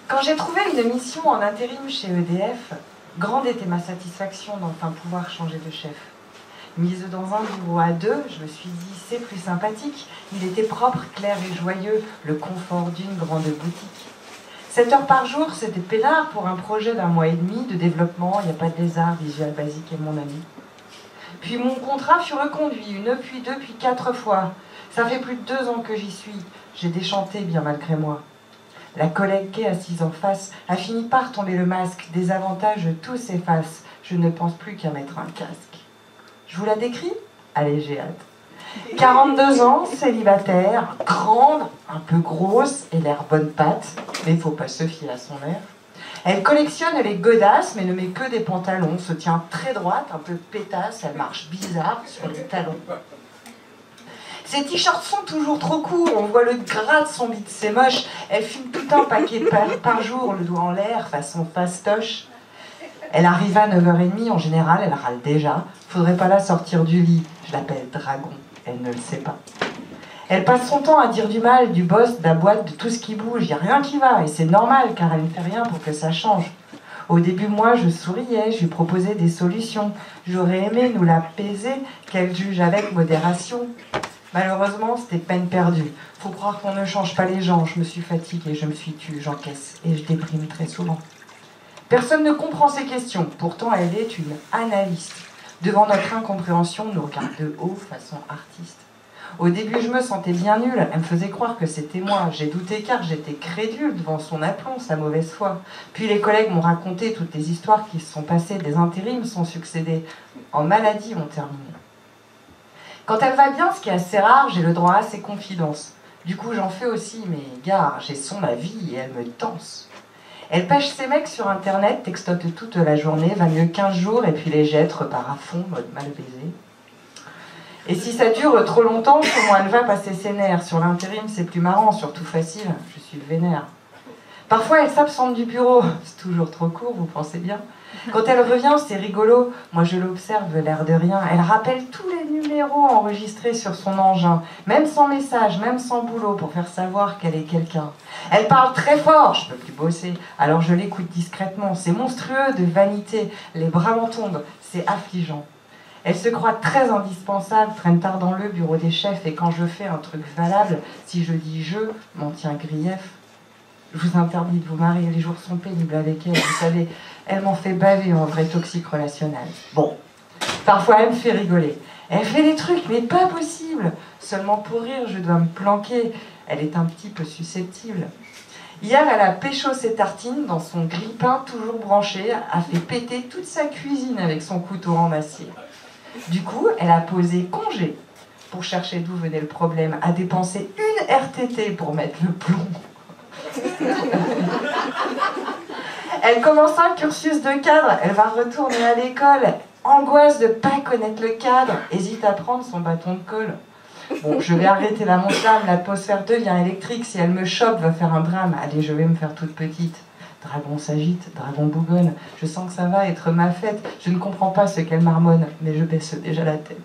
Quand j'ai trouvé une mission en intérim chez EDF, grande était ma satisfaction d'enfin pouvoir changer de chef. Mise dans un bureau à deux, je me suis dit, c'est plus sympathique. Il était propre, clair et joyeux, le confort d'une grande boutique. 7 heures par jour, c'était peinard pour un projet d'1 mois et demi de développement. Il n'y a pas de lézard, Visual Basic est mon ami. Puis mon contrat fut reconduit, une, puis 2, puis 4 fois. Ça fait plus de 2 ans que j'y suis. J'ai déchanté bien malgré moi. La collègue qui est assise en face a fini par tomber le masque. Des avantages, tout s'efface. Je ne pense plus qu'à mettre un casque. Je vous la décris? Allez, j'ai hâte. 42 ans, célibataire, grande, un peu grosse et l'air bonne patte, mais il ne faut pas se fier à son air. Elle collectionne les godasses, mais ne met que des pantalons, se tient très droite, un peu pétasse, elle marche bizarre sur les talons. Ses t-shirts sont toujours trop courts, on voit le gras de son bide, c'est moche. Elle fume tout un paquet par jour, le doigt en l'air, façon fastoche. Elle arrive à 9h30, en général, elle râle déjà. Faudrait pas la sortir du lit. Je l'appelle Dragon, elle ne le sait pas. Elle passe son temps à dire du mal du boss, de la boîte, de tout ce qui bouge. Il n'y a rien qui va, et c'est normal, car elle ne fait rien pour que ça change. Au début, moi, je souriais, je lui proposais des solutions. J'aurais aimé nous l'apaiser, qu'elle juge avec modération. Malheureusement, c'était peine perdue. Faut croire qu'on ne change pas les gens. Je me suis fatiguée, je me suis tue, j'encaisse, et je déprime très souvent. Personne ne comprend ces questions, pourtant elle est une analyste. Devant notre incompréhension, nous regarde de haut, façon artiste. Au début, je me sentais bien nulle, elle me faisait croire que c'était moi. J'ai douté car j'étais crédule devant son aplomb, sa mauvaise foi. Puis les collègues m'ont raconté toutes les histoires qui se sont passées, des intérims sont succédés, en maladie ont terminé. Quand elle va bien, ce qui est assez rare, j'ai le droit à ses confidences. Du coup, j'en fais aussi, mais gare, j'ai son avis et elle me tense. Elle pêche ses mecs sur internet, textote toute la journée, va mieux 15 jours et puis les jette, repart à fond, mode mal baisé. Et si ça dure trop longtemps, au moins elle va passer ses nerfs. Sur l'intérim, c'est plus marrant, surtout facile, je suis le vénère. Parfois, elle s'absente du bureau, c'est toujours trop court, vous pensez bien. Quand elle revient, c'est rigolo. Moi, je l'observe, l'air de rien. Elle rappelle tous les numéros enregistrés sur son engin, même sans message, même sans boulot, pour faire savoir qu'elle est quelqu'un. Elle parle très fort, je peux plus bosser, alors je l'écoute discrètement. C'est monstrueux de vanité, les bras m'en tombent, c'est affligeant. Elle se croit très indispensable, traîne tard dans le bureau des chefs, et quand je fais un truc valable, si je dis je, m'en tient grief. Je vous interdis de vous marier, les jours sont pénibles avec elle, vous savez, elle m'en fait baver en vrai toxique relationnel. Bon, parfois elle me fait rigoler. Elle fait des trucs, mais pas possible. Seulement pour rire, je dois me planquer. Elle est un petit peu susceptible. Hier, elle a pécho ses tartines dans son grille-pain toujours branché, a fait péter toute sa cuisine avec son couteau en acier. Du coup, elle a posé congé pour chercher d'où venait le problème, a dépensé une RTT pour mettre le plomb. Elle commence un cursus de cadre, elle va retourner à l'école, angoisse de ne pas connaître le cadre, hésite à prendre son bâton de colle. Bon, je vais arrêter la montagne, l'atmosphère devient électrique, si elle me chope, va faire un drame. Allez, je vais me faire toute petite. Dragon s'agite, dragon bougonne, je sens que ça va être ma fête, je ne comprends pas ce qu'elle marmonne, mais je baisse déjà la tête.